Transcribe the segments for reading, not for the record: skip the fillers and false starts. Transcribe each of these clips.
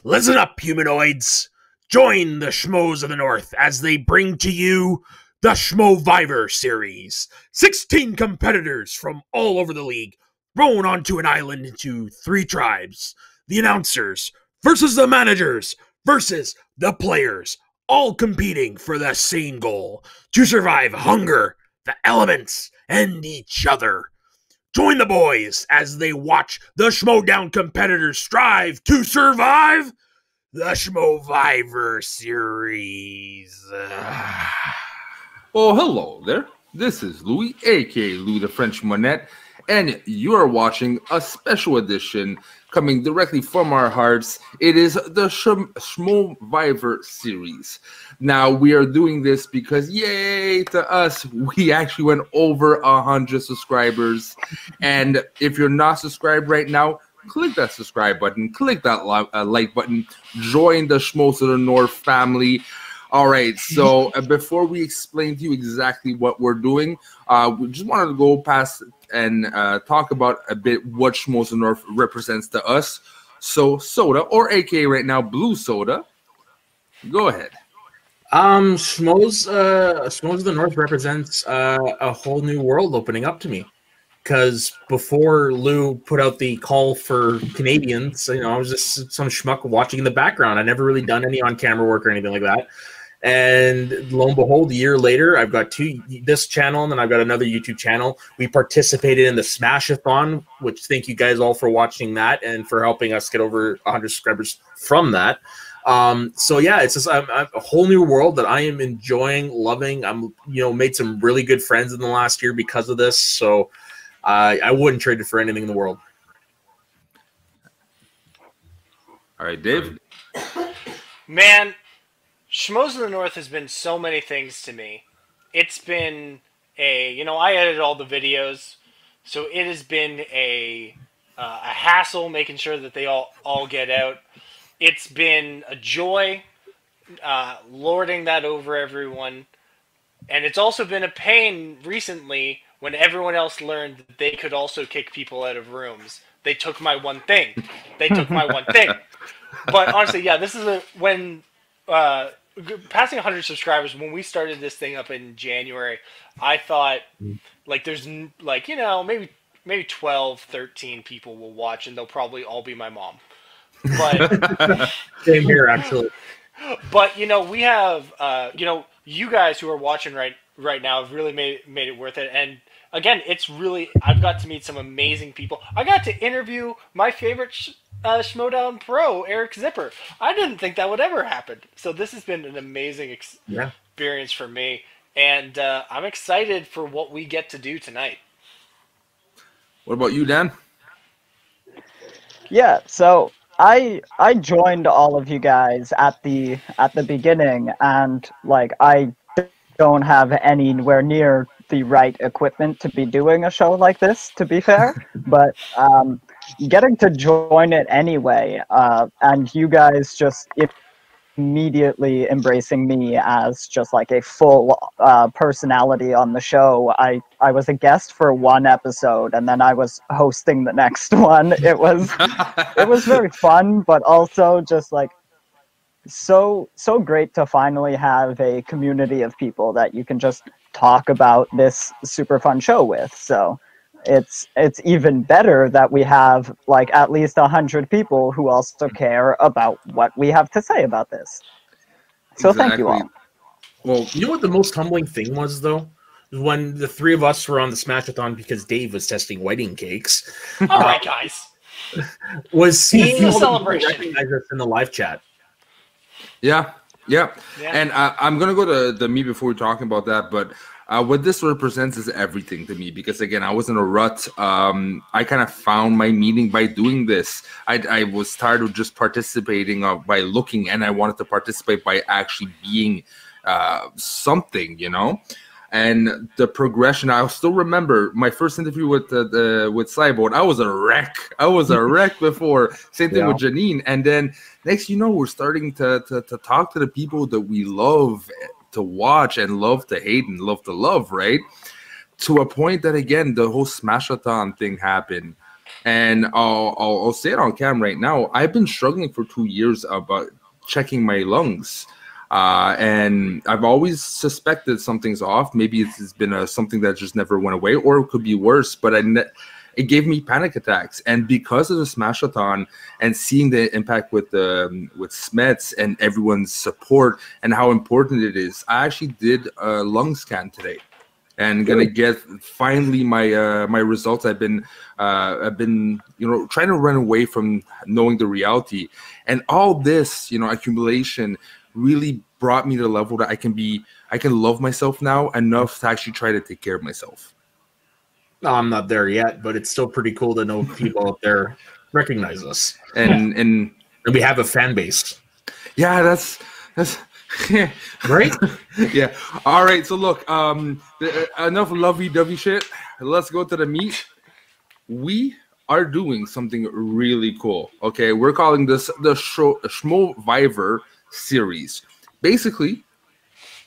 Listen up, humanoids. Join the Schmoes of the North as they bring to you the SCHMOEVIVOR series. 16 competitors from all over the league thrown onto an island into 3 tribes. The announcers versus the managers versus the players, all competing for the same goal: to survive hunger, the elements, and each other. Join the boys as they watch the Schmoedown competitors strive to survive the SCHMOEVIVOR series. Oh, hello there. This is Louis, aka Louis the French Monette, and you are watching a special edition coming directly from our hearts. It is the SCHMOEVIVOR series. Now, we are doing this because, yay, to us, we actually went over 100 subscribers. And if you're not subscribed right now, click that subscribe button, click that like button, join the Schmoes of the North family. All right, so before we explain to you exactly what we're doing, we just wanted to go past and talk about a bit what Schmoes of the North represents to us. So, Soda, or aka right now, Blue Soda, go ahead. Schmoes of the North represents a whole new world opening up to me. Because before Lou put out the call for Canadians, I was just some schmuck watching in the background. I never really done any on-camera work or anything like that. And lo and behold, a year later, I've got this channel, and then I've got another YouTube channel. We participated in the Smash-a-thon, which thank you guys all for watching that and for helping us get over 100 subscribers from that. So yeah, it's just a whole new world that I am enjoying, loving. I'm made some really good friends in the last year because of this. So I wouldn't trade it for anything in the world. All right, Dave. Man, Schmoes of the North has been so many things to me. It's been I edit all the videos, so it has been a hassle making sure that they all get out. It's been a joy lording that over everyone, and it's also been a pain recently when everyone else learned that they could also kick people out of rooms. They took my one thing. But honestly, yeah, this is when passing 100 subscribers, when we started this thing up in January, I thought, there's maybe 12, 13 people will watch, and they'll probably all be my mom. But same here, actually. But we have you guys who are watching right now have really made it worth it. And again, I've got to meet some amazing people. I got to interview my favorite Schmoedown pro, Eric Zipper. I didn't think that would ever happen. So this has been an amazing experience for me, and I'm excited for what we get to do tonight. What about you, Dan? Yeah, so I joined all of you guys at the beginning, and I don't have anywhere near the right equipment to be doing a show like this, to be fair, but getting to join it anyway, and you guys just immediately embracing me as just a full personality on the show. I was a guest for one episode, and then I was hosting the next one. It was very fun, but also just so great to finally have a community of people that you can just talk about this super fun show with. So it's even better that we have at least 100 people who also care about what we have to say about this. So Thank you all. Well, you know what the most humbling thing was, though? When the 3 of us were on the Smash-a-thon because Dave was testing wedding cakes. All right, guys. Was seeing the all celebration. Recognize us in the live chat. Yeah. And I'm going to go to the me before we're talking about that, but what this represents is everything to me, because, again, I was in a rut. I kind of found my meaning by doing this. I was tired of just participating by looking, and I wanted to participate by actually being something, And the progression, I still remember my first interview with Cyborg. I was a wreck before. Same thing with Janine. And then next, we're starting to talk to the people that we love to watch and love to hate and love to love, right? To a point that, again, the whole Smash-a-thon thing happened. And I'll say it on cam right now. I've been struggling for 2 years about checking my lungs. And I've always suspected something's off. Maybe it's been something that just never went away, or it could be worse. But it gave me panic attacks. And because of the Smash-a-thon and seeing the impact with Smets and everyone's support and how important it is, I actually did a lung scan today. And gonna get finally my results. I've been trying to run away from knowing the reality, and all this accumulation really brought me to the level that I can love myself now enough to actually try to take care of myself. No, I'm not there yet, but it's still pretty cool to know people out there recognize us, and we have a fan base. Yeah, that's. Right? Yeah. All right. So look, enough lovey-dovey shit. Let's go to the meat. We are doing something really cool. Okay, we're calling this the SCHMOEVIVOR series. Basically,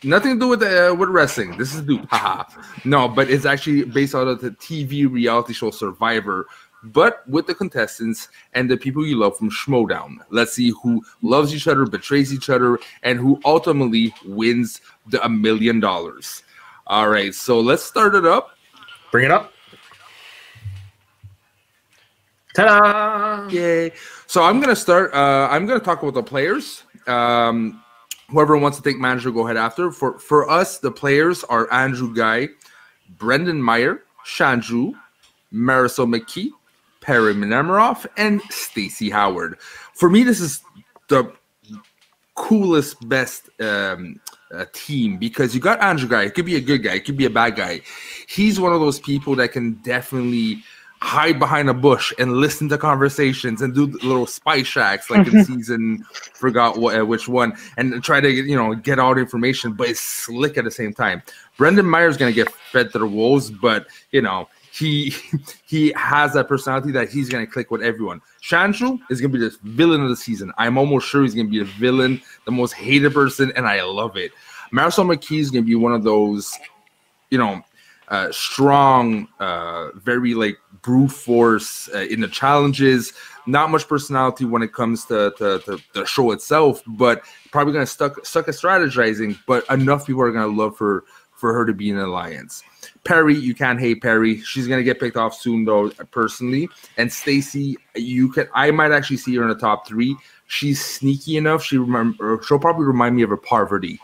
nothing to do with wrestling. This is dude. Haha. No, but it's actually based out of the TV reality show Survivor, but with the contestants and the people you love from Schmoedown. Let's see who loves each other, betrays each other, and who ultimately wins the $1 million. All right, so let's start it up. Bring it up. Ta-da! Yay. So I'm going to start. I'm going to talk about the players. Whoever wants to take manager, go ahead after. For us, the players are Andrew Guy, Brendan Meyer, Shanju, Marisol McKee, Perry Nemiroff, and Stacey Howard. For me, this is the coolest, best team because you got Andrew Guy. It could be a good guy. It could be a bad guy. He's one of those people that can definitely hide behind a bush and listen to conversations and do little spy shacks like in season, forgot which one, and try to get all the information, but it's slick at the same time. Brendan Meyer's going to get fed to the wolves, but he has that personality that he's going to click with everyone. Shanshu is going to be the villain of the season. I'm almost sure he's going to be the villain, the most hated person, and I love it. Marisol McKee is going to be one of those, strong, very brute force in the challenges. Not much personality when it comes to the show itself, but probably going to suck at strategizing. But enough people are going to love for her to be in an alliance. Perry, you can't hate Perry. She's gonna get picked off soon, though, personally. And Stacey, I might actually see her in the top 3. She's sneaky enough. She'll probably remind me of a Parvati.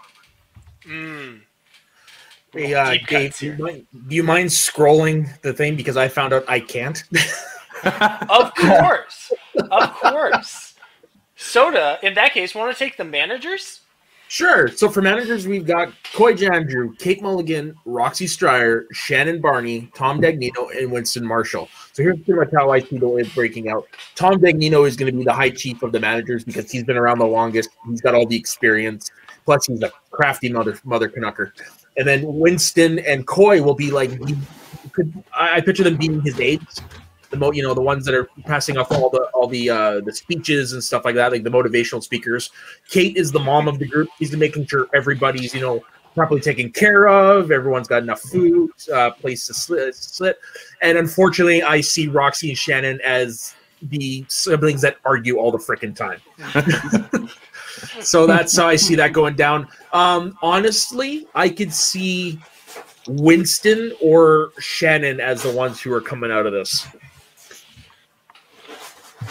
Hey, Dave, do you mind scrolling the thing because I found out I can't? Of course. Soda, in that case, want to take the managers? Sure. So for managers, we've got Coy Jandrew, Kate Mulligan, Roxy Stryer, Shannon Barney, Tom Dagnino, and Winston Marshall. So here's pretty much how I see the way it's breaking out. Tom Dagnino is going to be the high chief of the managers because he's been around the longest. He's got all the experience. Plus, he's a crafty mother knucker. And then Winston and Coy will be I picture them being his aides. The ones that are passing off all the speeches and stuff like that, like the motivational speakers. Kate is the mom of the group. He's making sure everybody's properly taken care of. Everyone's got enough food, place to sit. And unfortunately, I see Roxy and Shannon as the siblings that argue all the frickin' time. So that's how I see that going down. Honestly, I could see Winston or Shannon as the ones who are coming out of this.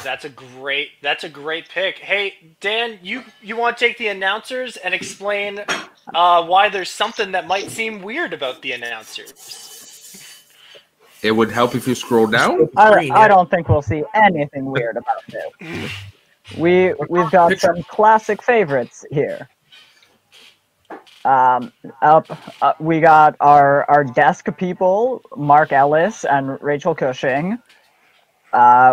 That's a great pick. Hey, Dan, you want to take the announcers and explain why there's something that might seem weird about the announcers? It would help if you scroll down. I don't think we'll see anything weird about this. We've got some classic favorites here. We got our desk people, Mark Ellis and Rachel Cushing.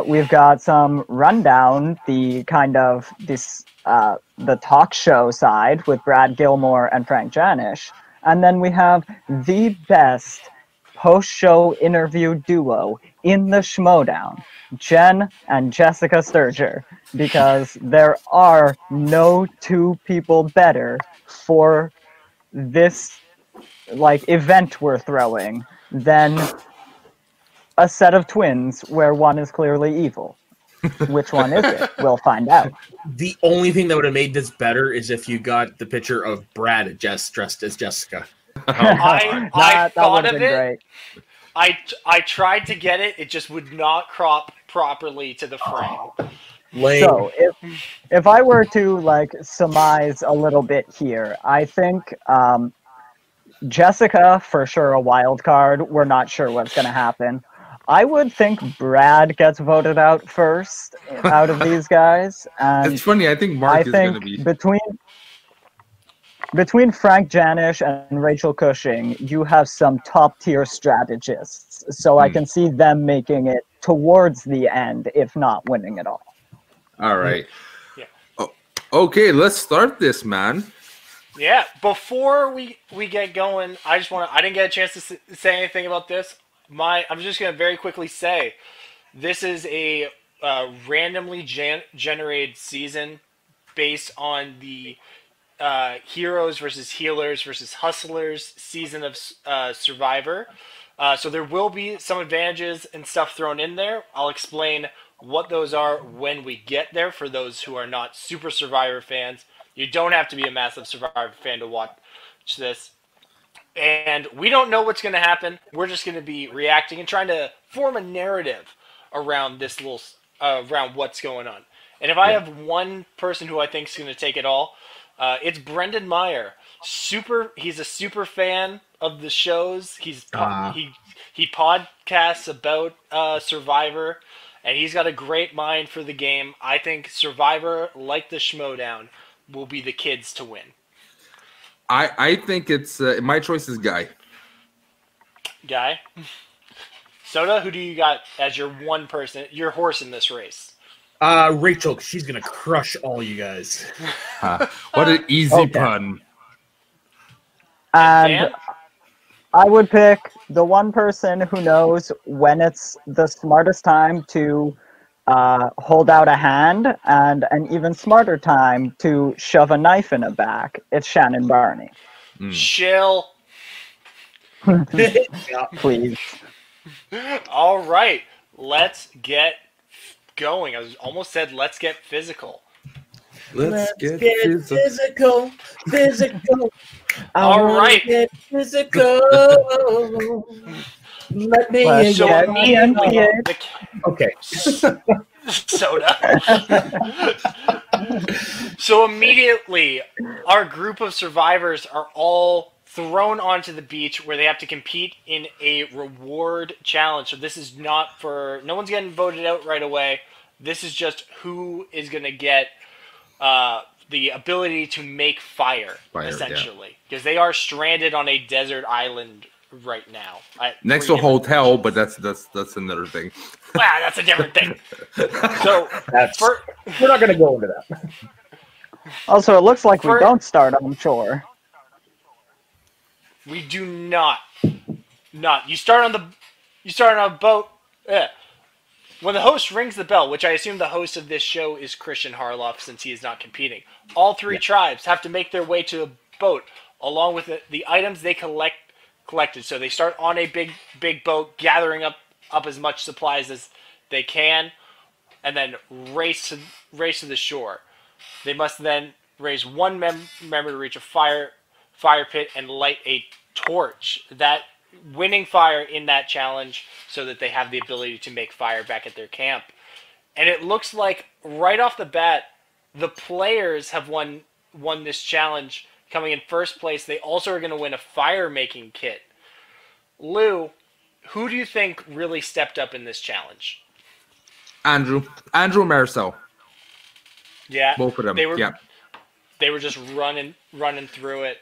We've got some rundown, the kind of the talk show side with Brad Gilmore and Frank Janish. And then we have the best post-show interview duo in the Schmoedown, Jen and Jessica Sturger, because there are no two people better for this event we're throwing than a set of twins where one is clearly evil. Which one is it? We'll find out. The only thing that would have made this better is if you got the picture of Brad dressed as Jessica. I thought would've of been it. great. I tried to get it. It just would not crop properly to the frame. Lame. So if I were to like surmise a little bit here, I think Jessica for sure a wild card. We're not sure what's going to happen. I would think Brad gets voted out first out of these guys. And It's funny. I think Mark is going to be. Between Frank Janish and Rachel Cushing, you have some top-tier strategists. So I can see them making it towards the end, if not winning it all. All right. Yeah. Oh, okay, let's start this, man. Yeah. Before we get going, I didn't get a chance to say anything about this. I'm just gonna very quickly say, this is a randomly generated season based on the Heroes versus Healers versus Hustlers season of Survivor. So there will be some advantages and stuff thrown in there. I'll explain what those are when we get there for those who are not super Survivor fans. You don't have to be a massive Survivor fan to watch this. And we don't know what's going to happen. We're just going to be reacting and trying to form a narrative around this around what's going on. And if I have one person who I think is going to take it all, it's Brendan Meyer. He's a super fan of the shows. He podcasts about Survivor, and he's got a great mind for the game. I think Survivor, like the Schmoedown, will be the kids to win. I think it's my choice is Guy. Guy? Soda, who do you got as your one person, your horse in this race? Rachel, she's gonna crush all you guys. What an easy pun. And I would pick the one person who knows when it's the smartest time to hold out a hand, and an even smarter time to shove a knife in a back. It's Shannon Barney. Chill. Please. All right, let's get going. I almost said let's get physical. Let's get physical. All right. Get physical. Let me Okay. Soda. So immediately, our group of survivors are all thrown onto the beach where they have to compete in a reward challenge. So this is not for... No one's getting voted out right away. This is just who is going to get the ability to make fire essentially. Because they are stranded on a desert island right now. Next to a hotel, but that's another thing. Wow, that's a different thing. So we're not going to go into that. Also, it looks like we don't start on shore. We do not. You start on a boat. When the host rings the bell, which I assume the host of this show is Christian Harloff since he is not competing, all three tribes have to make their way to a boat along with the items they collected. So they start on a big boat, gathering up as much supplies as they can, and then race to the shore. They must then raise one member to reach a fire pit and light a torch. That winning fire in that challenge so that they have the ability to make fire back at their camp. And it looks like right off the bat, the players have won this challenge, coming in first place. They also are going to win a fire making kit. Lou, who do you think really stepped up in this challenge? Andrew Marcel. Yeah, both of them. They were just running through it.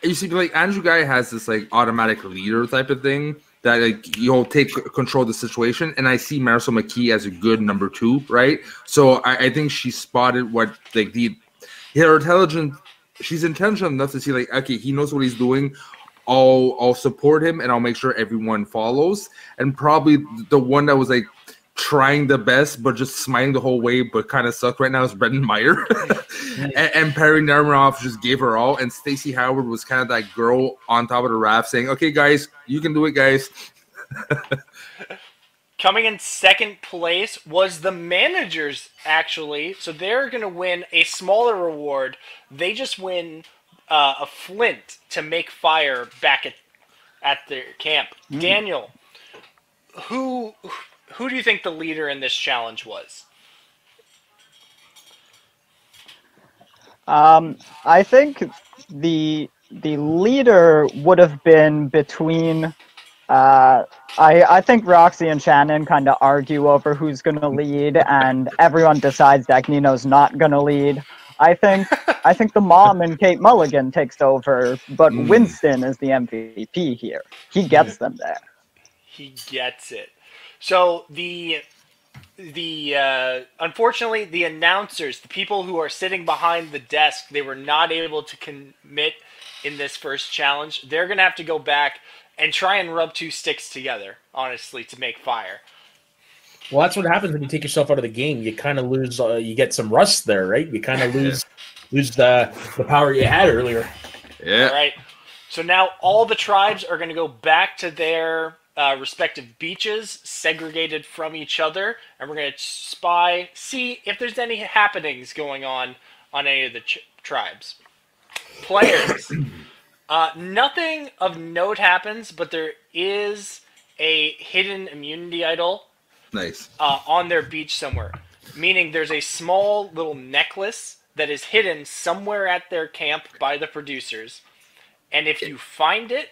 You see, like Andrew Guy has this like automatic leader type of thing that like you'll take control of the situation, and I see Marisol McKee as a good number 2, right? So I think she spotted what like her intelligence. She's intelligent enough to see like, okay, he knows what he's doing. I'll support him, and I'll make sure everyone follows. And probably the one that was like trying the best but just smiling the whole way but kind of sucked right now is Brendan Meyer. and Perry Nemiroff just gave her all, and Stacey Howard was kind of that girl on top of the raft saying, okay guys, you can do it, guys. Coming in second place was the managers, actually. So they're going to win a smaller reward. They just win a flint to make fire back at their camp. Daniel, who do you think the leader in this challenge was? I think the leader would have been between. I think Roxy and Shannon kind of argue over who's going to lead, and everyone decides that Nino's not going to lead. I think the mom and Kate Mulligan takes over, but Winston is the MVP here. He gets them there. He gets it. So unfortunately, the announcers, the people who are sitting behind the desk, they were not able to commit in this first challenge. They're going to have to go back and try and rub two sticks together, honestly, to make fire. Well, that's what happens when you take yourself out of the game. You kind of lose. You get some rust there, right? You kind of lose the power you had earlier. Yeah. All right. So now all the tribes are going to go back to their respective beaches, segregated from each other, and we're going to see if there's any happenings going on any of the tribes. Players. Nothing of note happens, but there is a hidden immunity idol. Nice. On their beach somewhere. Meaning there's a small little necklace that is hidden somewhere at their camp by the producers. And if you find it,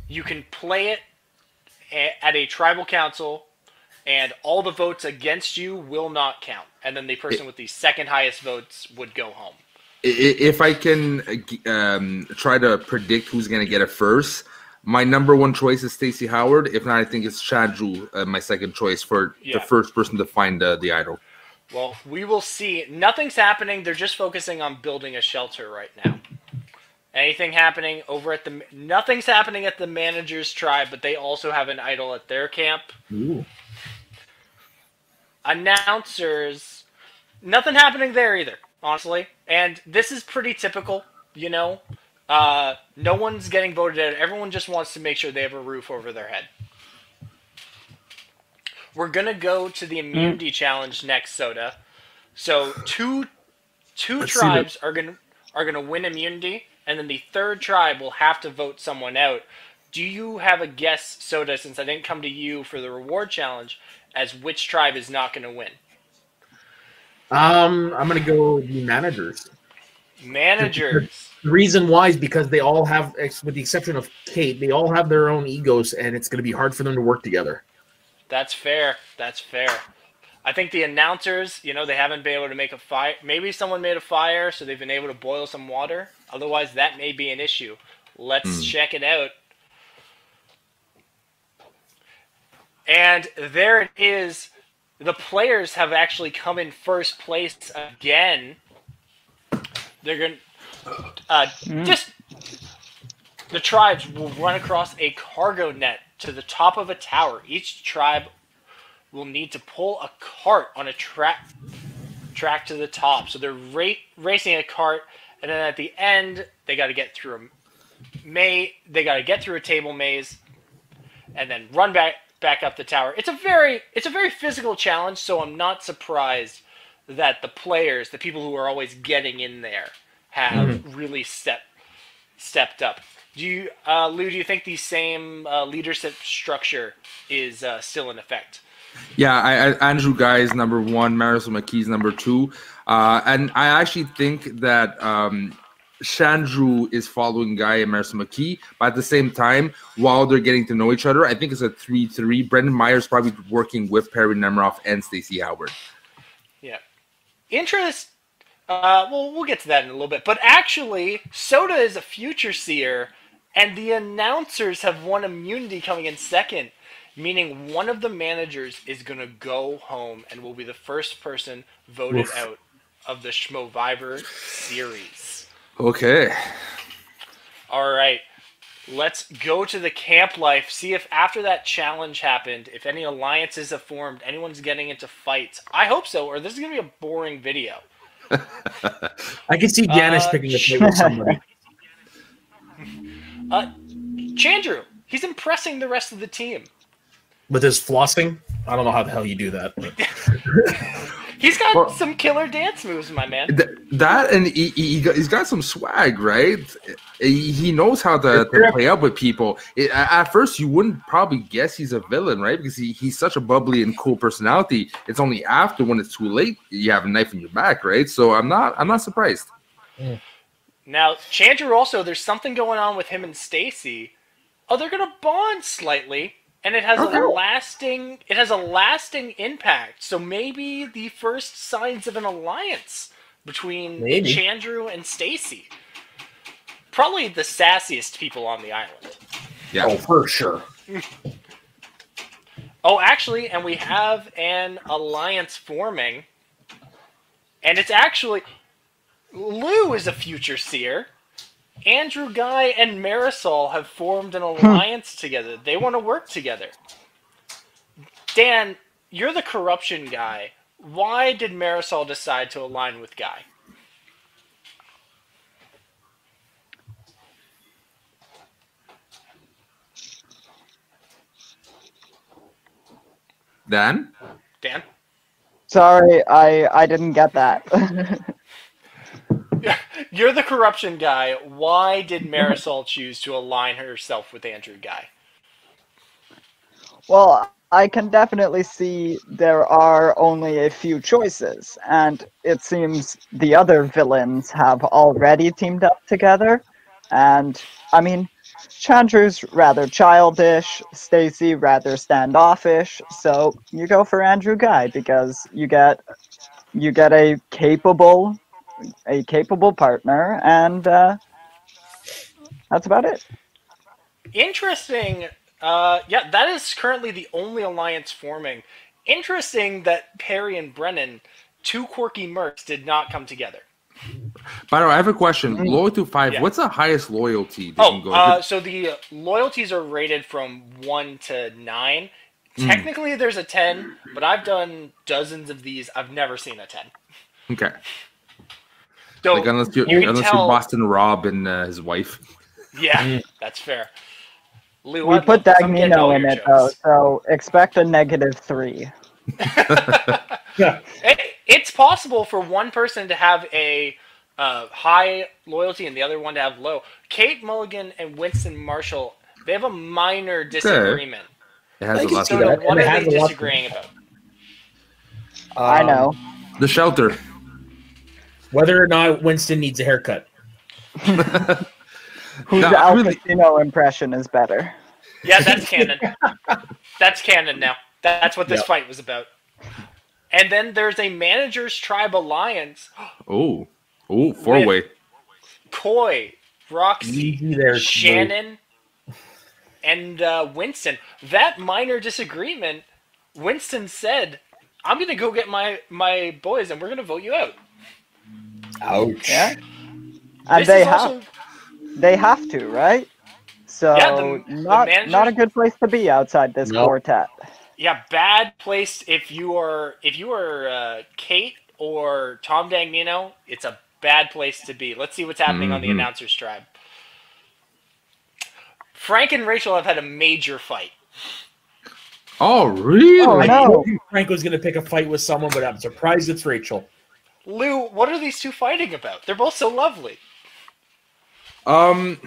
you can play it at a tribal council, and all the votes against you will not count. And then the person with the second highest votes would go home. If I can try to predict who's going to get it first, my number one choice is Stacey Howard. If not, I think it's Shanju, my second choice for the first person to find the idol. Well, we will see. Nothing's happening. They're just focusing on building a shelter right now. Anything happening over at nothing's happening at the manager's tribe, but they also have an idol at their camp. Ooh. Announcers, nothing happening there either, honestly. And this is pretty typical, you know. No one's getting voted out. Everyone just wants to make sure they have a roof over their head. We're gonna go to the immunity challenge next, Soda. So two tribes are gonna win immunity, and then the third tribe will have to vote someone out. Do you have a guess, Soda, since I didn't come to you for the reward challenge, as which tribe is not gonna win? I'm gonna go the managers. Managers. The reason why is because they all have, with the exception of Kate, they all have their own egos, and it's going to be hard for them to work together. That's fair. That's fair. I think the announcers, you know, they haven't been able to make a fire. Maybe someone made a fire, so they've been able to boil some water. Otherwise, that may be an issue. Let's check it out. And there it is. The players have actually come in first place again. They're going to... just the tribes will run across a cargo net to the top of a tower. Each tribe will need to pull a cart on a track to the top. So they're racing a cart, and then at the end, they got to get through a table maze, and then run back up the tower. It's a very physical challenge, so I'm not surprised that the players, the people who are always getting in there, have really stepped up. Do you, Lou? Do you think the same leadership structure is still in effect? Yeah, Andrew Guy is number one, Marisol McKee is number two, and I actually think that Shandru is following Guy and Marisol McKee, but at the same time, while they're getting to know each other, I think it's a 3-3. Brendan Meyer's probably working with Perry Nemiroff and Stacey Howard. Yeah. Well, we'll get to that in a little bit. But actually, Soda is a future seer, and the announcers have won immunity coming in second, meaning one of the managers is going to go home and will be the first person voted out of the SCHMOEVIVOR series. Okay. All right. Let's go to the camp life, see if after that challenge happened, if any alliances have formed, anyone's getting into fights. I hope so, or this is going to be a boring video. I can see Janice picking a fight with somebody. Chandru, he's impressing the rest of the team. with his flossing. I don't know how the hell you do that. He's got some killer dance moves, my man. That and he's got some swag, right? He knows how to play up with people. At first, you wouldn't probably guess he's a villain, right? Because he's such a bubbly and cool personality. It's only after, when it's too late, you have a knife in your back, right? So I'm not surprised. Mm. Now, Chandru also, there's something going on with him and Stacy. Oh, they're gonna bond slightly. And it has a lasting impact. So maybe the first signs of an alliance between Chandru and Stacy. Probably the sassiest people on the island. Yeah. Oh, for sure. Oh, actually, and we have an alliance forming. And it's actually Lou is a future seer. Andrew Guy and Marisol have formed an alliance together. They want to work together. Dan, you're the corruption guy. Why did Marisol decide to align with Guy? Dan? Sorry, I didn't get that. You're the corruption guy. Why did Marisol choose to align herself with Andrew Guy? Well, I can definitely see there are only a few choices, and it seems the other villains have already teamed up together. And, I mean, Chandru's rather childish, Stacy rather standoffish, so you go for Andrew Guy because you get a capable partner, and that's about it. Interesting. Yeah, that is currently the only alliance forming. Interesting that Perry and Brennan, two quirky mercs, did not come together. By the way, I have a question. Loyalty 5, Yeah. what's the highest loyalty they can go? So the loyalties are rated from 1 to 9. Technically, there's a 10, but I've done dozens of these. I've never seen a 10. Okay. So Like unless you're Boston Rob and his wife. Yeah, that's fair. Lou, We I'd put love to get all Dagnino in your it, though, jokes. so expect a -3. Yeah. It's possible for one person to have a high loyalty and the other one to have low. Kate Mulligan and Winston Marshall, they have a minor disagreement. It has a lot So to do. what It are has they a lot to- disagreeing about? I know. The shelter. Whether or not Winston needs a haircut. Whose No, Al really- Pacino impression is better? Yeah, that's canon. That's canon now. That's what this fight was about. And then there's a Managers Tribe Alliance. Oh, 4-way. Coy, Roxy, Easy there, Shannon, and Winston. That minor disagreement, Winston said, I'm going to go get my boys and we're going to vote you out. Ouch. Yeah. And This they is have also- they have to, right? So Yeah, the not a good place to be outside this No. quartet. Yeah, bad place if you are Kate or Tom Dagnino. It's a bad place to be. Let's see what's happening on the Announcers Tribe. Frank and Rachel have had a major fight. Oh, really? Oh, I no. told you Frank was going to pick a fight with someone, but I'm surprised it's Rachel. Lou, what are these two fighting about? They're both so lovely. I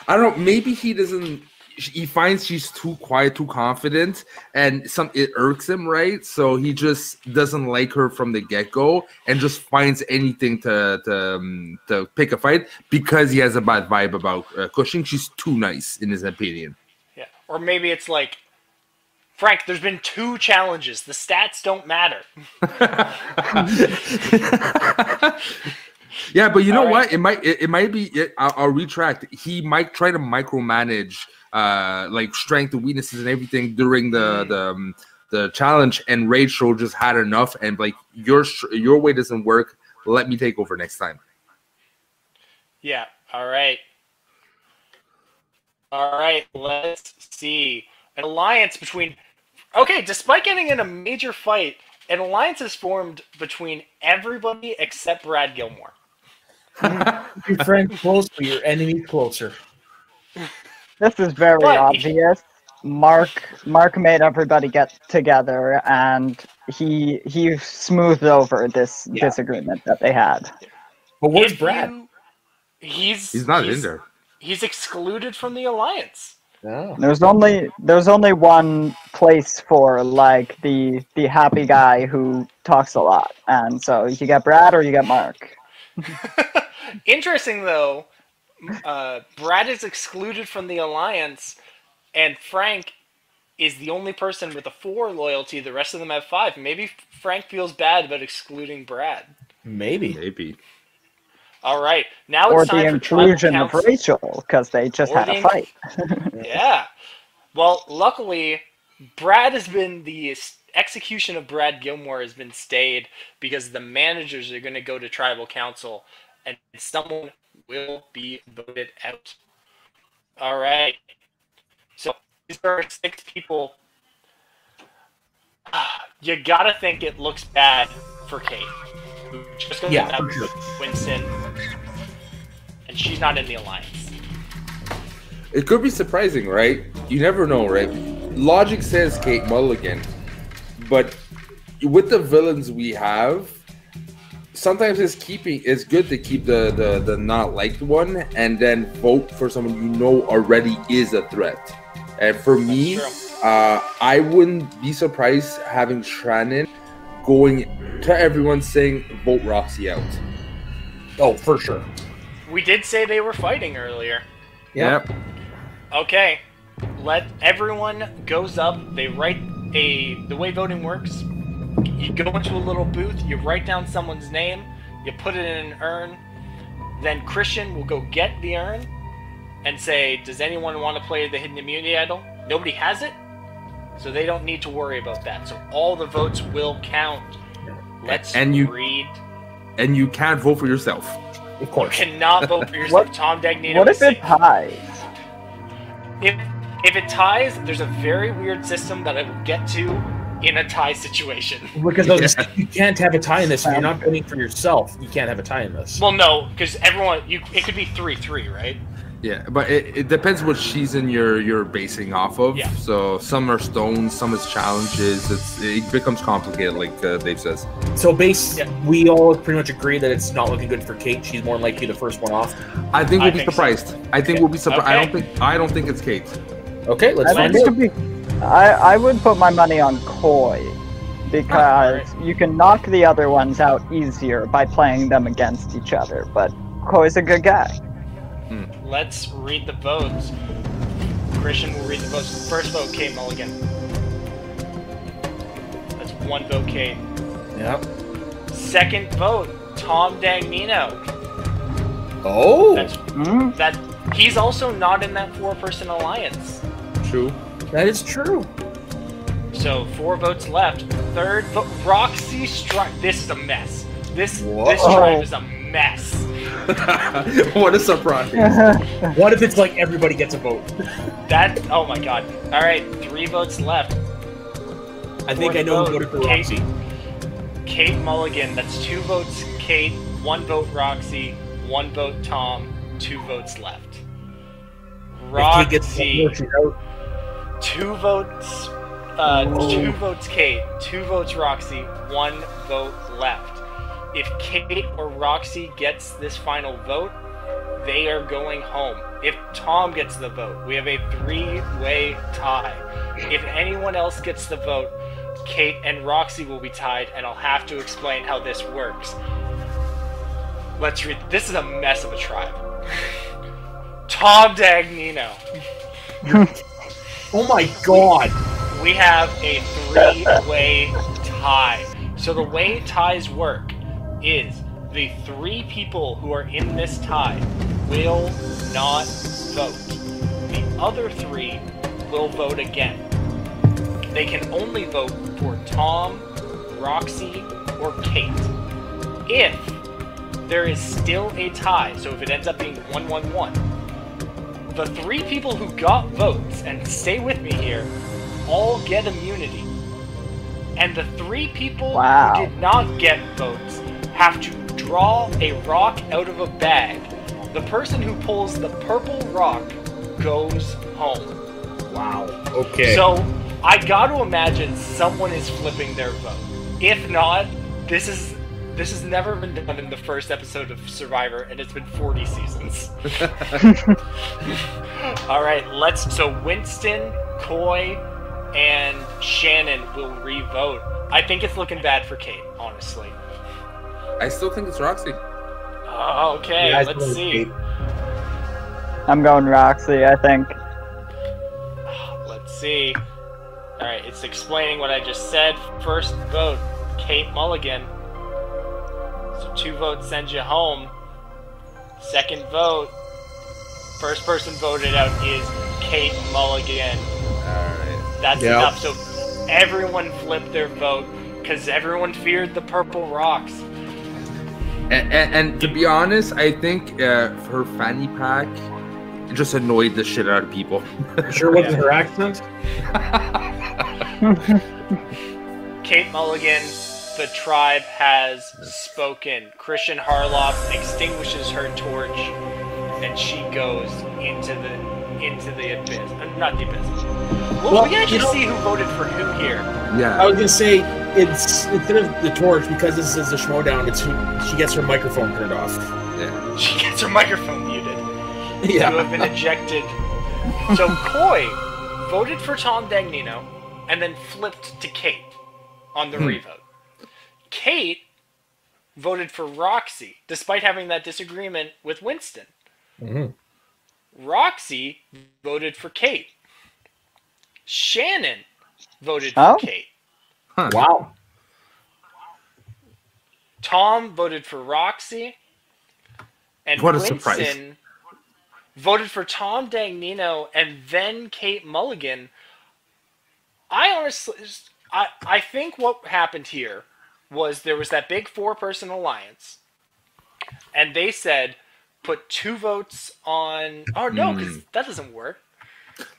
don't know. Maybe he doesn't. He finds she's too quiet, too confident, and it irks him, right? So he just doesn't like her from the get-go, and just finds anything to pick a fight because he has a bad vibe about Cushing. She's too nice, in his opinion. Yeah, or maybe it's like, Frank, there's been 2 challenges. The stats don't matter. Yeah, but you know All right. what? It might be. I'll retract. He might try to micromanage, like strength and weaknesses and everything during the challenge. And Rachel just had enough, and like your way doesn't work. Let me take over next time. Yeah, all right. All right, let's see. An alliance between... Okay, despite getting in a major fight, an alliance is formed between everybody except Brad Gilmore. Your friend close, but your enemy closer. This is very But- obvious. Mark made everybody get together, and he smoothed over this disagreement that they had. But where's Brad? He's not in there. He's excluded from the alliance. Oh. There's only one place for like the happy guy who talks a lot, and so you get Brad or you get Mark. Interesting though, Brad is excluded from the alliance, and Frank is the only person with a 4 loyalty. The rest of them have 5. Maybe Frank feels bad about excluding Brad. Maybe. All right, now Or it's time the for inclusion tribal of council. Rachel, because they just Or had a the fight. Yeah. Well, luckily, Brad has been the execution of Brad Gilmore has been stayed because the managers are going to go to tribal council, and someone will be voted out. All right. So these are 6 people. You gotta think it looks bad for Kate. Who just got that for sure. Winston, and she's not in the alliance. It could be surprising, right? You never know, right? Logic says Kate Mulligan, but with the villains we have, sometimes it's good to keep the not liked one and then vote for someone you know already is a threat. And for me, I wouldn't be surprised having Shannon going to everyone saying vote Roxy out. Oh, for sure. We did say they were fighting earlier. Yep. Okay, let everyone goes up. They write the way voting works. You go into a little booth. You write down someone's name. You put it in an urn. Then Christian will go get the urn and say, "Does anyone want to play the hidden immunity idol?" Nobody has it, so they don't need to worry about that. So all the votes will count. Let's read. And you can't vote for yourself. Of course. You cannot vote for yourself. Tom Dagnino. What if it ties? If it ties, there's a very weird system that I will get to in a tie situation. Because you can't have a tie in this. If you're not voting for yourself, you can't have a tie in this. Well, no, because it could be 3-3, right? Yeah, but it depends what season you're basing off of. Yeah. So some are stones, some is challenges. It becomes complicated, like Dave says. So we all pretty much agree that it's not looking good for Kate. She's more likely the first one off. I think we'll be surprised. So. I think we'll be surprised. Okay. I don't think it's Kate. Okay, let's find out. I would put my money on Koi, because you can knock the other ones out easier by playing them against each other, but Koi's a good guy. Let's read the votes. Christian will read the votes. First vote, Kate Mulligan. That's 1 vote, Kate. Yep. Second vote, Tom Dagnino. Oh. He's also not in that 4-person alliance. True. That is true. So 4 votes left. Third vote, Roxy Strike. This is a mess. This tribe is a mess. What a surprise. What if it's like everybody gets a vote? Oh my god. Alright, 3 votes left. I think I know who voted for Roxy. Kate Mulligan. That's 2 votes Kate, 1 vote Roxy, 1 vote Tom, 2 votes left. Roxy. 2 votes. 2 votes Kate, 2 votes Roxy, 1 vote left. If Kate or Roxy gets this final vote, they are going home. If Tom gets the vote, we have a 3-way tie. If anyone else gets the vote, Kate and Roxy will be tied, and I'll have to explain how this works. Let's read. This is a mess of a tribe. Tom Dagnino. Oh my god. We have a 3-way tie. So the way ties work is the 3 people who are in this tie will not vote. The other 3 will vote again. They can only vote for Tom, Roxy, or Kate. If there is still a tie, so if it ends up being 1-1-1, the 3 people who got votes, and stay with me here, all get immunity. And the 3 people who did not get votes have to draw a rock out of a bag. The person who pulls the purple rock goes home. Wow. Okay. So I got to imagine someone is flipping their vote. If not, this has never been done in the first episode of Survivor, and it's been 40 seasons. All right, so Winston, Coy, and Shannon will re-vote. I think it's looking bad for Kate, honestly. I still think it's Roxy. Okay, Yeah, let's see. Kate. I'm going Roxy, I think. Let's see. All right, it's explaining what I just said. First vote, Kate Mulligan. So 2 votes send you home. Second vote, first person voted out is Kate Mulligan. Alright. That's enough. So everyone flipped their vote because everyone feared the purple rocks. And to be honest, I think her fanny pack just annoyed the shit out of people. Sure wasn't her accent? Kate Mulligan, the tribe has spoken. Christian Harloff extinguishes her torch, and she goes into the abyss. Not the abyss. Well, we actually see who voted for who here. Yeah. I was gonna say it's instead of the torch, because this is a Schmoedown, it's she gets her microphone turned off. Yeah. She gets her microphone muted. Yeah. You have been ejected. So Coy voted for Tom Dagnino and then flipped to Kate on the revote. Kate voted for Roxy, despite having that disagreement with Winston. Roxy voted for Kate. Shannon voted for Kate. Huh. Wow. Tom voted for Roxy. And What a Winston surprise. voted for Tom Dagnino and then Kate Mulligan. I think what happened here was there was that big 4-person alliance, and they said put 2 votes on. Oh no, because that doesn't work.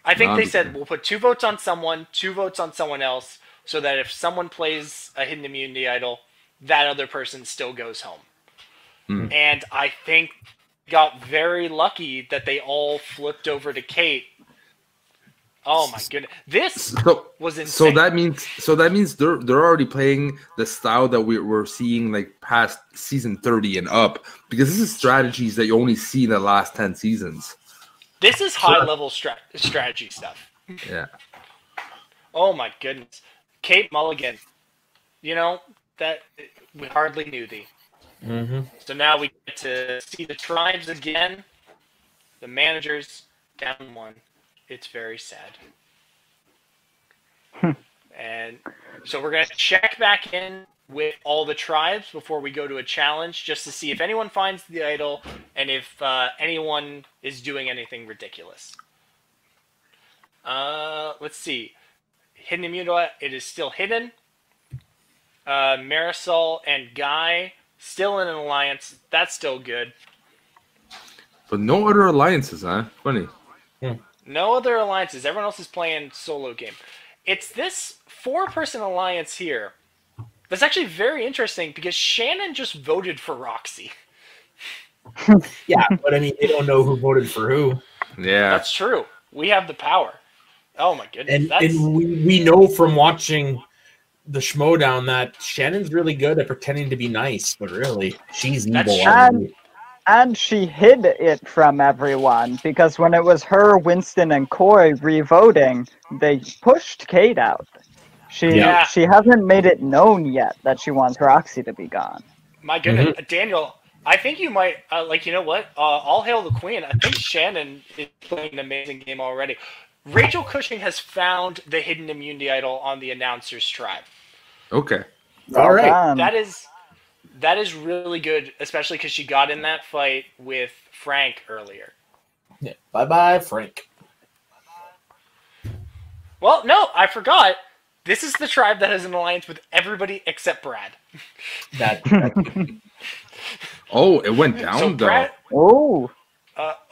I think they said we'll put 2 votes on someone, 2 votes on someone else, so that if someone plays a hidden immunity idol, that other person still goes home. And I think got very lucky that they all flipped over to Kate. Oh my goodness, this was insane. So that means they're already playing the style that we're seeing like past season 30 and up, because this is strategies that you only see in the last 10 seasons. This is high level strategy stuff. Yeah. Oh my goodness, Kate Mulligan. You know that we hardly knew thee. So now we get to see the tribes again. The managers down 1. It's very sad. And so we're going to check back in with all the tribes before we go to a challenge, just to see if anyone finds the idol and if anyone is doing anything ridiculous. Let's see. Hidden Immunity, it is still hidden. Marisol and Guy, still in an alliance. That's still good. But no other alliances, huh? Funny. No other alliances. Everyone else is playing solo game. It's this 4-person alliance here that's actually very interesting because Shannon just voted for Roxy. Yeah, but I mean, they don't know who voted for who. Yeah. That's true. We have the power. Oh my goodness. And we know from watching the Schmoedown that Shannon's really good at pretending to be nice, but really, she's evil. And she hid it from everyone, because when it was her, Winston, and Coy re-voting, they pushed Kate out. She hasn't made it known yet that she wants Roxy to be gone. My goodness. Daniel, I think you might, you know what? All hail the queen. I think Shannon is playing an amazing game already. Rachel Cushing has found the hidden immunity idol on the announcer's tribe. Okay. All right. That is really good, especially because she got in that fight with Frank earlier. Yeah. Bye-bye, Frank. Well, no, I forgot. This is the tribe that has an alliance with everybody except Brad. Oh, it went down, so Brad, Oh.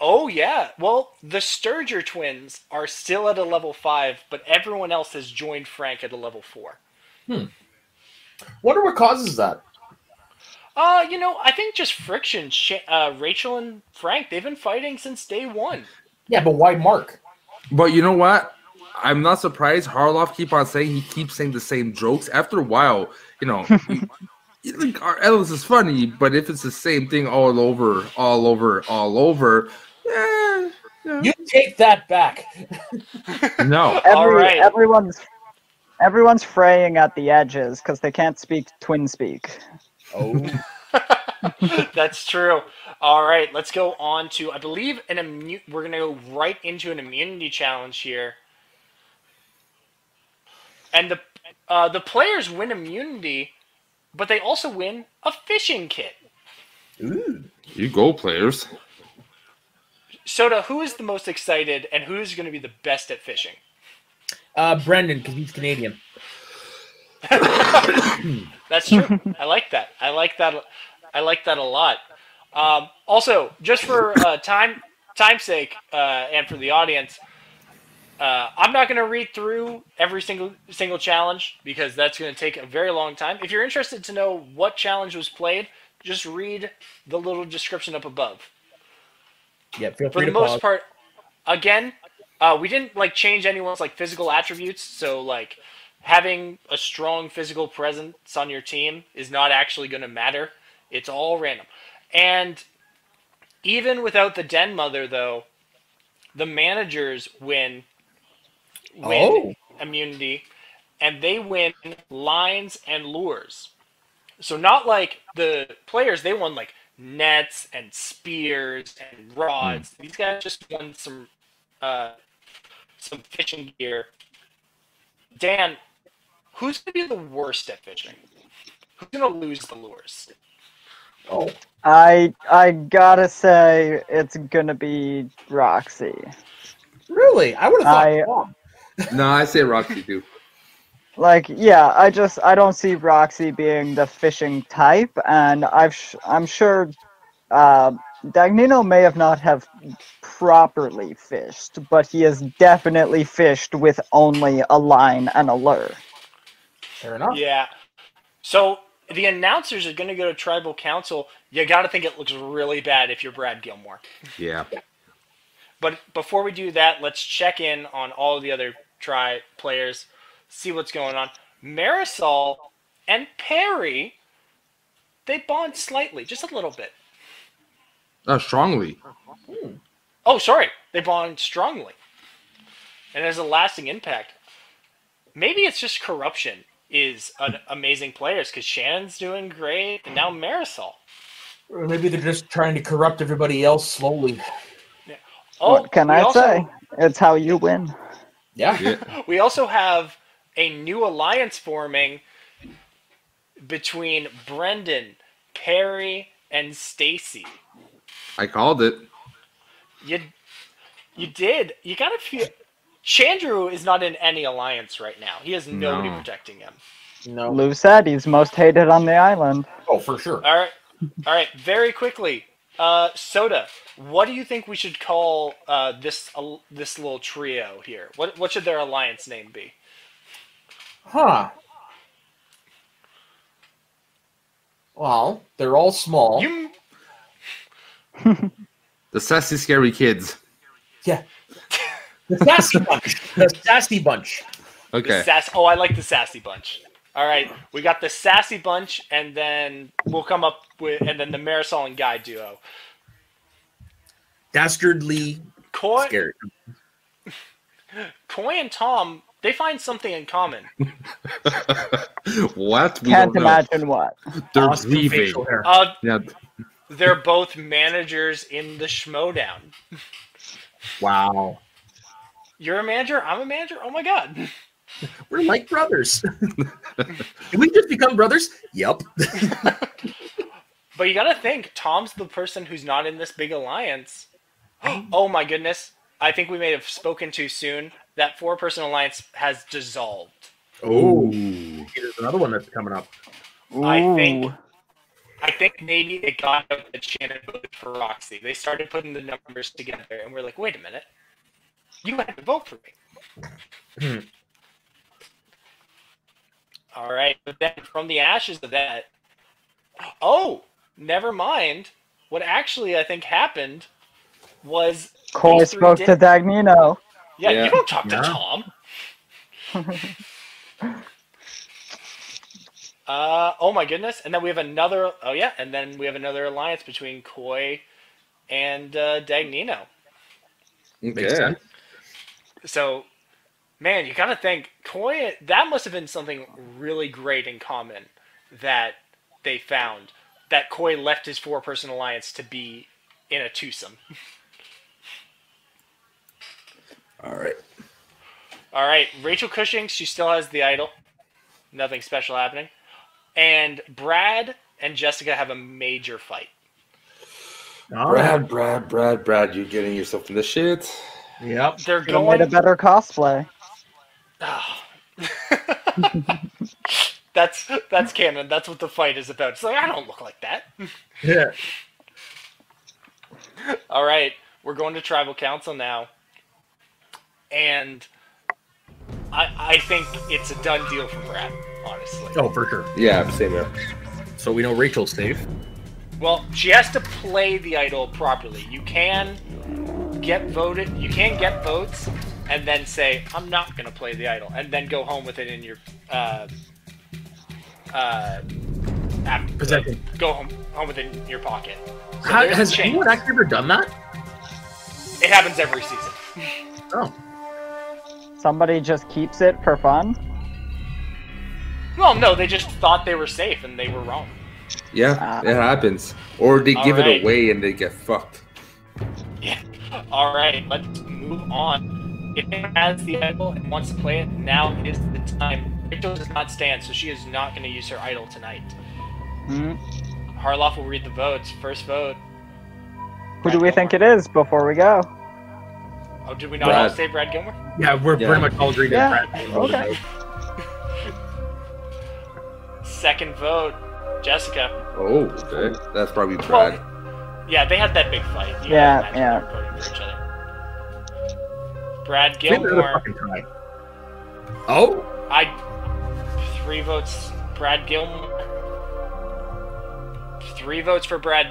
Oh, yeah. Well, the Sturger twins are still at a level 5, but everyone else has joined Frank at a level 4. Wonder what causes that. I think just friction. Rachel and Frank, they've been fighting since day 1. Yeah, but why Mark? But you know what? I'm not surprised. Harloff keeps saying the same jokes. After a while, you think Ellis is funny, but if it's the same thing all over, yeah. You take that back. No. All right. Everyone's fraying at the edges because they can't speak twin speak. Oh. That's true. All right, let's go on to, I believe, we're going to go right into an immunity challenge here. And the players win immunity, but they also win a fishing kit. Ooh. You go, players. Soda, who is the most excited, and who's going to be the best at fishing? Brendan, because he's Canadian. That's true. I like that. I like that a lot. Also, just for time's sake, and for the audience, I'm not going to read through every single challenge because that's going to take a very long time. If you're interested to know what challenge was played, just read the little description up above. Yeah, feel For free the to most pause. part, again, we didn't change anyone's physical attributes, so having a strong physical presence on your team is not actually going to matter. It's all random. And even without the den mother, though, the managers win immunity, and they win lines and lures. So not like the players, they won nets and spears and rods. These guys just won some fishing gear. Dan, who's going to be the worst at fishing? Who's going to lose the lures? Oh. I gotta say it's gonna be Roxy. Really? I would have thought Tom. No, I say Roxy too. Yeah, I don't see Roxy being the fishing type, and I'm sure Dagnino may have not have properly fished, but he has definitely fished with only a line and a lure. Fair enough. Yeah. So the announcers are going to go to tribal council. You got to think it looks really bad if you're Brad Gilmore. Yeah. But before we do that, let's check in on all of the other players, see what's going on. Marisol and Perry, they bond slightly, just a little bit. Strongly. Oh, sorry. They bond strongly. And there's a lasting impact. Maybe it's just corruption is an amazing players because Shannon's doing great, and now Marisol. Or maybe they're just trying to corrupt everybody else slowly. Yeah. Oh, What can I say? It's how you win. Yeah. We also have a new alliance forming between Brendan, Perry, and Stacy. I called it. You did. You gotta feel. Chandru is not in any alliance right now. He has nobody protecting him. No. Lou said he's most hated on the island. Oh, for sure. All right. Very quickly, Soda. What do you think we should call this little trio here? What should their alliance name be? Huh. Well, they're all small. The sassy, scary kids. Yeah. The sassy bunch. The sassy bunch. Okay. I like the sassy bunch. All right, we got the sassy bunch, and then we'll come up with, and then the Marisol and Guy duo. Dastardly scary. Coy and Tom, they find something in common. What? We Can't don't know. imagine what. They're Awesome grieving. facial hair. Yeah. They're both managers in the Schmoedown. Wow. You're a manager, I'm a manager? Oh my god. We're like brothers. Did we just become brothers? Yep. But you gotta think, Tom's the person who's not in this big alliance. Oh my goodness. I think we may have spoken too soon. That 4-person alliance has dissolved. Oh. There's another one that's coming up. I think maybe it got out that Shannon voted for Roxy. They started putting the numbers together, and we're like, wait a minute. You had to vote for me. All right, but then from the ashes of that, never mind. What actually I think happened was Coy spoke to Dagnino. Yeah, you don't talk to Tom. Oh my goodness! And then we have another. Oh yeah, and then we have another alliance between Koi and Dagnino. Makes Okay. sense. So, man, you gotta think Koi. That must have been something really great in common that they found. That Koi left his four-person alliance to be in a twosome. All right. All right, Rachel Cushing. She still has the idol. Nothing special happening. And Brad and Jessica have a major fight. Oh, Brad, you're getting yourself in the shit. Yep. They're Could have made a going. better cosplay. That's canon. That's what the fight is about. It's like, I don't look like that. Yeah. All right, we're going to tribal council now, and I think it's a done deal for Brad. Honestly. Oh, for sure. Yeah, same here. So we know Rachel's safe. Well, she has to play the idol properly. You can get voted. You can get votes, and then say, "I'm not going to play the idol," and then go home with it in your Possession. Go home with it in your pocket. So How, there's a has chance. anyone actually ever done that? It happens every season. Oh. Somebody just keeps it for fun. Well, no, they just thought they were safe and they were wrong. Yeah, it happens. Or they give Alright. it away and they get fucked. Yeah. All right, let's move on. If anyone has the idol and wants to play it, now is the time. Rachel does not stand, so she is not going to use her idol tonight. Hmm. Harloff will read the votes. First vote. Who do we think it is before we go? Oh, did we not all Brad. say Brad Gilmore? Yeah, we're Yeah. pretty much all agreed Yeah, that Brad. okay. Second vote, Jessica. Oh, okay. That's probably Brad. Well, yeah, they had that big fight. You Yeah, gotta imagine yeah. they were voting for each other. Brad Maybe they're the Gilmore. fucking tie. Oh? 3 votes, Brad Gilmore. 3 votes for Brad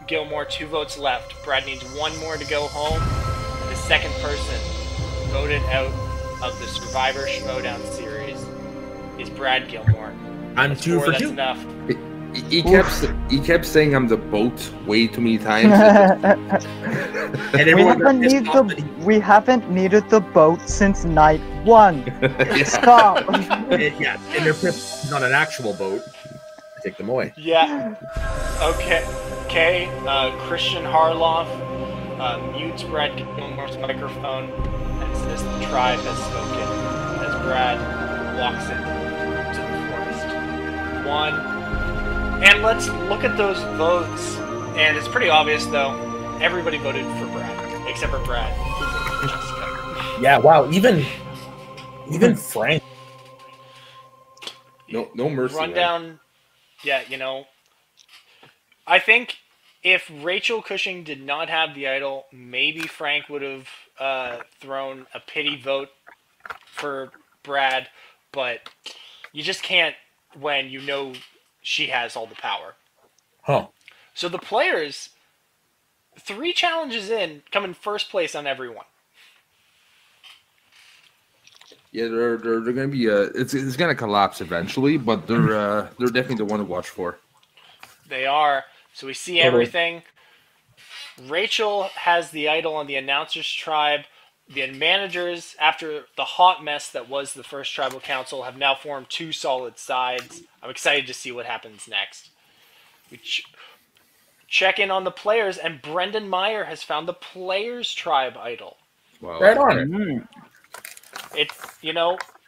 Gilmore, 2 votes left. Brad needs 1 more to go home. And the second person voted out of the Survivor Schmoedown series is Brad Gilmore. I'm That's 2 4, for that's 2. enough. He kept saying I'm the boat way too many times. And we haven't needed the boat since night 1. Stop. Yeah, and they're pissed not an actual boat. I take them away. Yeah. Okay. Christian Harloff mutes Brad Gilmore's microphone and says the tribe has spoken as Brad walks into the forest. 1. And let's look at those votes. And it's pretty obvious, though. Everybody voted for Brad, except for Brad, who voted for Jessica. Yeah, wow, even Frank. No mercy. Run man. down. Yeah, I think if Rachel Cushing did not have the idol, maybe Frank would have thrown a pity vote for Brad, but you just can't when you know she has all the power. Huh. So the players, 3 challenges in, come in first place on every one. Yeah, they're gonna be it's gonna collapse eventually, but they're definitely the one to watch for. They are. So we see everything. Rachel has the idol on the announcers tribe. The managers, after the hot mess that was the first tribal council, have now formed 2 solid sides. I'm excited to see what happens next. We check in on the players, and Brendan Meyer has found the players tribe idol. Wow. Right on. It's,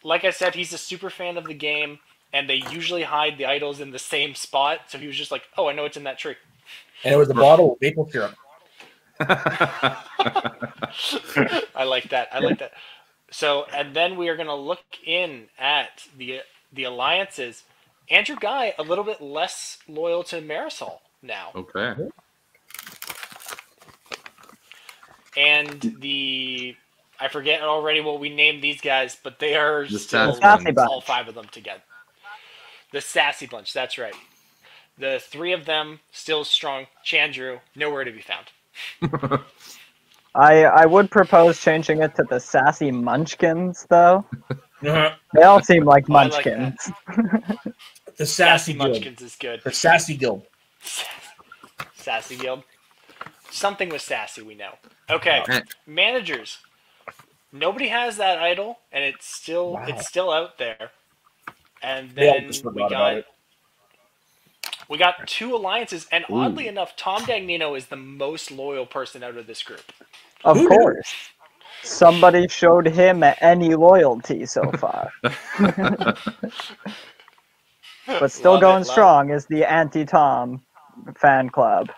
like I said, he's a super fan of the game, and they usually hide the idols in the same spot, so he was just like, oh, I know it's in that tree. And it was a bottle of maple syrup. I like that. So, and then we are going to look in at the alliances. Andrew Guy, a little bit less loyal to Marisol now. Okay. And I forget already what we named these guys, but they are The still Sassy Bunch. all 5 of them together. The Sassy Bunch, that's right. The 3 of them still strong. Chandru, nowhere to be found. I would propose changing it to the Sassy Munchkins, though. They all seem like Oh, I like that. munchkins. The Sassy Sassy Guild. Munchkins is good. The Sassy Guild. Sassy Guild. Something with sassy, we know. Okay, managers. Nobody has that idol, and it's still out there. And then we got 2 alliances, and oddly enough, Tom Dagnino is the most loyal person out of this group. Of course. Somebody showed him any loyalty so far. But still going strong is the anti-Tom fan club.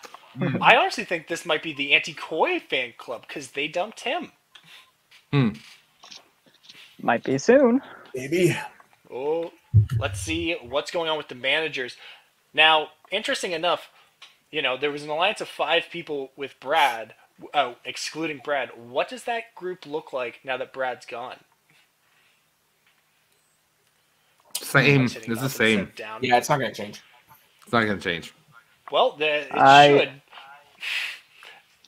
I honestly think this might be the anti-Koi fan club, because they dumped him. Might be soon. Maybe. Oh, let's see what's going on with the managers. Now, interesting enough, there was an alliance of 5 people with Brad, excluding Brad. What does that group look like now that Brad's gone? Same. It's the same. Yeah, it's not going to change. It's not going to change. Well, it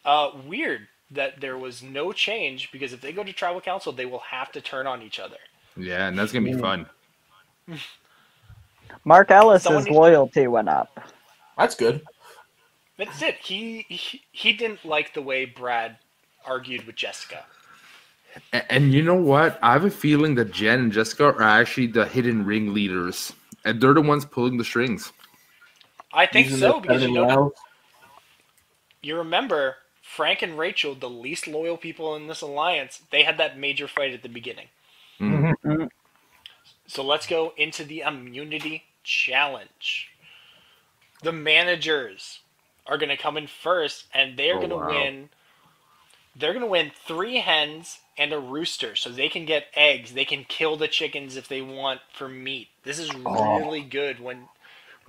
should. Weird that there was no change, because if they go to tribal council, they will have to turn on each other. Yeah, and that's going to be fun. Mark Ellis's loyalty went up. That's good. That's it. He didn't like the way Brad argued with Jessica. And you know what? I have a feeling that Jen and Jessica are actually the hidden ringleaders, and they're the ones pulling the strings. I think so, because you remember Frank and Rachel, the least loyal people in this alliance, they had that major fight at the beginning. Mm-hmm. So let's go into the immunity challenge. The managers are going to come in first, and they're going to win. They're going to win 3 hens and a rooster, so they can get eggs. They can kill the chickens if they want for meat. This is really good when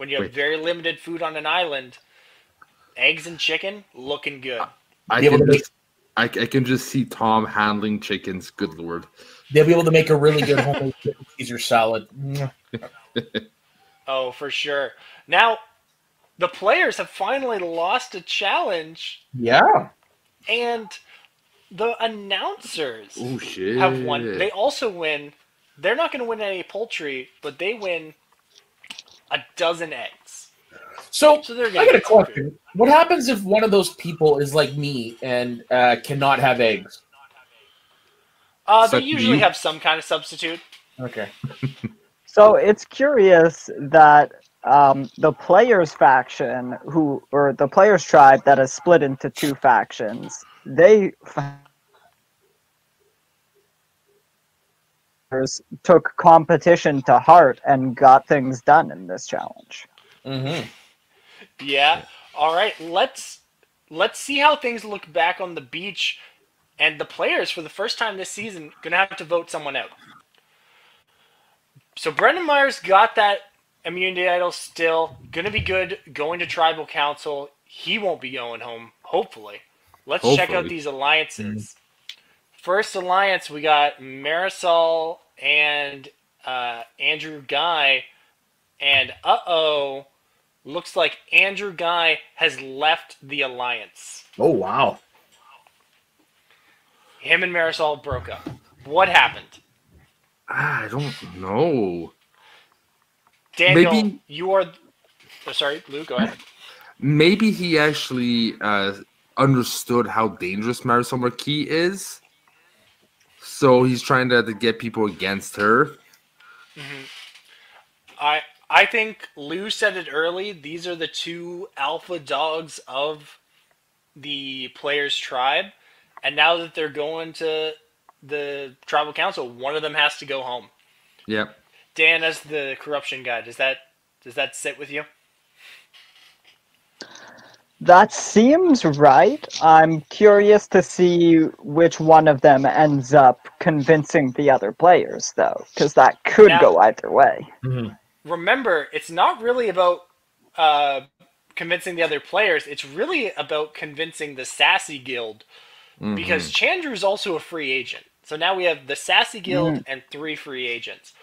you have very limited food on an island. Eggs and chicken, looking good. I can just see Tom handling chickens. Good Lord. They'll be able to make a really good homemade Caesar salad. Oh, for sure. Now, the players have finally lost a challenge. Yeah. And the announcers shit. have won. They also win. They're not going to win any poultry, but they win a dozen eggs. So I got a question. What happens if one of those people is like me and cannot have eggs? They usually have some kind of substitute. Okay. So it's curious that the players faction, or the players tribe that is split into 2 factions, they took competition to heart and got things done in this challenge. Mm-hmm. Yeah. All right. Let's see how things look back on the beach, and the players for the first time this season gonna have to vote someone out. So Brendan Myers got that immunity idol still. Gonna be good going to tribal council. He won't be going home, hopefully. Let's check out these alliances. First alliance, we got Marisol and Andrew Guy. And looks like Andrew Guy has left the alliance. Oh, wow. Him and Marisol broke up. What happened? I don't know. Daniel, maybe, you are... Oh, sorry, Lou, go ahead. Maybe he actually understood how dangerous Marisol Marquis is. So he's trying to get people against her. Mm-hmm. I think Lou said it early. These are the 2 alpha dogs of the players' tribe. And now that they're going to the tribal council, one of them has to go home. Yep. Dan, as the corruption guy, does that sit with you? That seems right. I'm curious to see which one of them ends up convincing the other players, though, because that could go either way. Mm-hmm. Remember, it's not really about convincing the other players. It's really about convincing the Sassy Guild, because Chandru's also a free agent. So now we have the Sassy Guild and 3 free agents.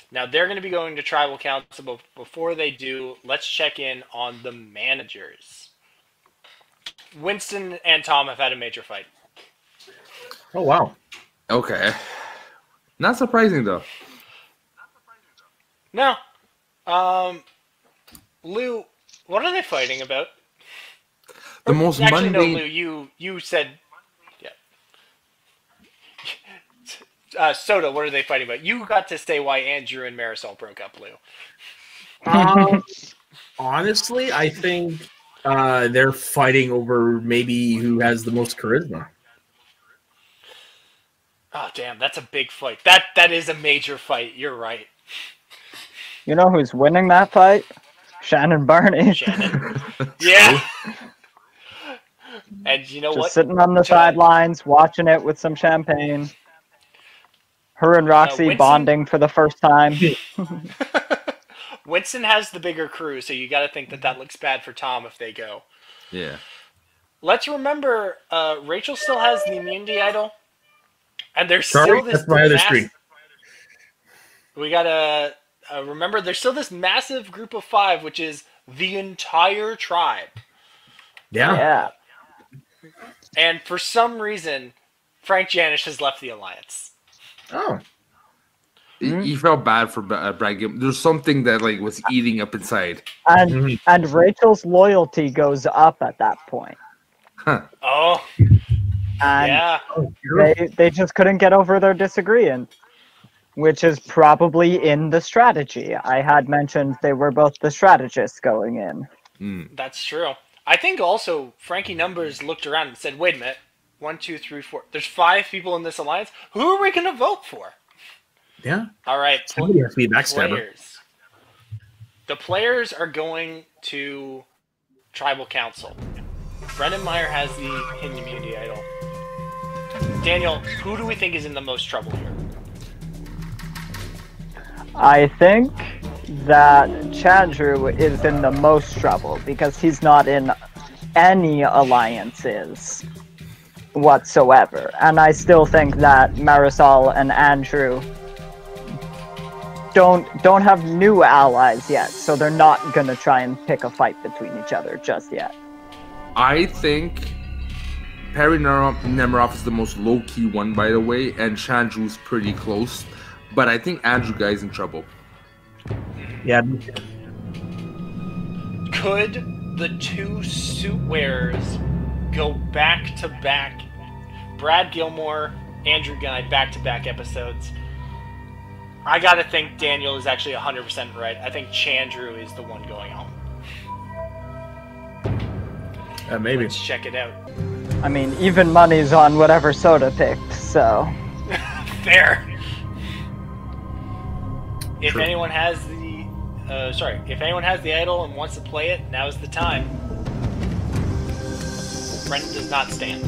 Now they're going to be going to tribal council, but before they do, let's check in on the managers. Winston and Tom have had a major fight. Oh, wow. Okay. Not surprising, though. No. Lou, what are they fighting about? The most Actually, mundane. no, Lou. You said, yeah. Soda, what are they fighting about? You got to say why Andrew and Marisol broke up, Lou. Honestly, I think they're fighting over maybe who has the most charisma. Oh, damn, that's a big fight. That is a major fight. You're right. You know who's winning that fight? Shannon Barney. Shannon. Yeah. And you know Just what? sitting on the sidelines, watching it with some champagne. Her and Roxy Winston- bonding for the first time. Winston has the bigger crew, so you got to think that looks bad for Tom if they go. Yeah. Let's remember, Rachel still has the immunity idol, and there's Sorry, still this. that's my other screen. We gotta remember, there's still this massive group of 5, which is the entire tribe. Yeah. And for some reason, Frank Janish has left the alliance. Oh. He felt bad for Brad Gilmore. There's something that like was eating up inside. And Rachel's loyalty goes up at that point. Huh. Oh. And Yeah. they just couldn't get over their disagreement, which is probably in the strategy. I had mentioned they were both the strategists going in. That's true. I think also Frankie Numbers looked around and said, wait a minute. 1, 2, 3, 4. There's 5 people in this alliance. Who are we going to vote for? Yeah. All right. Somebody has to be a backstabber. Players. The players are going to Tribal Council. Brendan Meyer has the hidden immunity idol. Daniel, who do we think is in the most trouble here? I think that Chandru is in the most trouble because he's not in any alliances whatsoever. And I still think that Marisol and Andrew don't have new allies yet, so they're not gonna try and pick a fight between each other just yet. I think Perry Nemiroff is the most low-key one, by the way, and Chandru's pretty close. But I think Andrew Guy's in trouble. Yeah. Could the 2 suit wearers go back to back? Brad Gilmore, Andrew Guy, back-to-back episodes. I gotta think Daniel is actually 100% right. I think Chandru is the one going home. Maybe. Let's check it out. I mean, even money's on whatever Soda picked, so... Fair. If True. anyone has the, if anyone has the idol and wants to play it, now's the time. Brendan does not stand.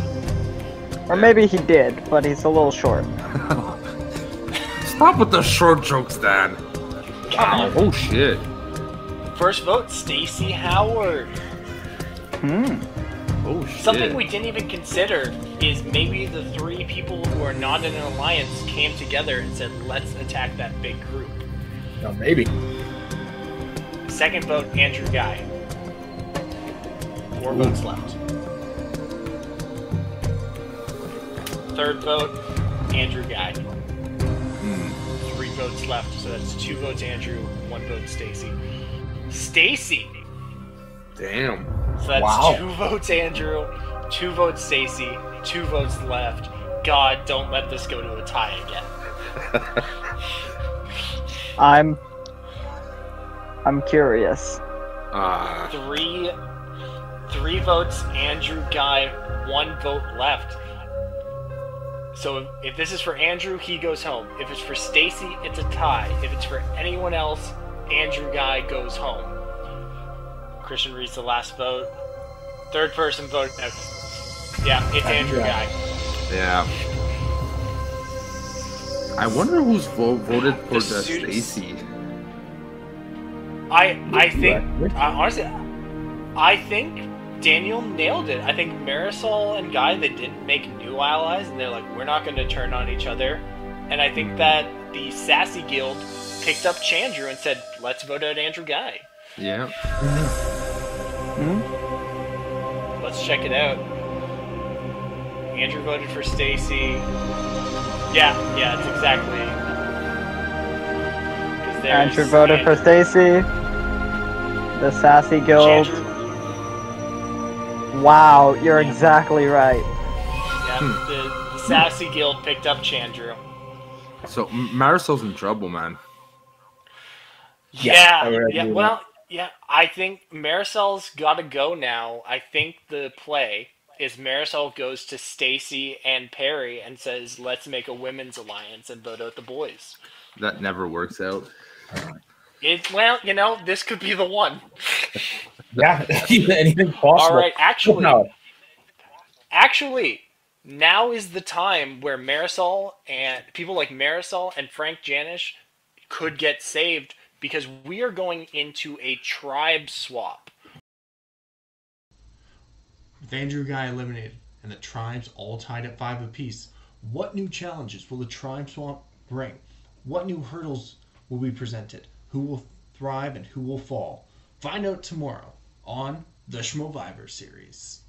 Or maybe he did, but he's a little short. Stop with the short jokes, Dan. Come on. Oh shit. First vote, Stacey Howard. Oh shit. Something we didn't even consider is maybe the 3 people who are not in an alliance came together and said, let's attack that big group. Oh, maybe. Second vote, Andrew Guy. 4 votes left. Third vote, Andrew Guy. 3 votes left, so that's 2 votes Andrew, 1 vote Stacy. Stacy! Damn. So that's Wow. 2 votes Andrew, 2 votes Stacy, 2 votes left. God, don't let this go to a tie again. I'm curious. 3 votes Andrew Guy, 1 vote left. So if this is for Andrew, he goes home. If it's for Stacy, it's a tie. If it's for anyone else, Andrew Guy goes home. Christian reads the last vote. Third person vote. Yeah, it's Andrew Guy. Yeah. I wonder who's voted for the suits- Stacy. I think honestly, I think Daniel nailed it. I think Marisol and Guy, they didn't make new allies, and they're like, we're not going to turn on each other. And I think that the Sassy Guild picked up Chandru and said, let's vote out Andrew Guy. Yeah. Let's check it out. Andrew voted for Stacy. Yeah, it's exactly. Because Andrew voted for Stacy. The Sassy Guild. Chandru. Wow, you're exactly right. Yeah, the Sassy Guild picked up Chandru. So Marisol's in trouble, man. Well, I think Marisol's got to go now. I think the play is Marisol goes to Stacy and Perry and says, "Let's make a women's alliance and vote out the boys." That never works out. This could be the one. Yeah, anything possible. All right, actually, now is the time where Marisol and people like Marisol and Frank Janish could get saved because we are going into a tribe swap. With Andrew Guy eliminated and the tribes all tied at 5 apiece, what new challenges will the tribe swap bring? What new hurdles will be presented? Who will thrive and who will fall? Find out tomorrow on the SCHMOEVIVOR series.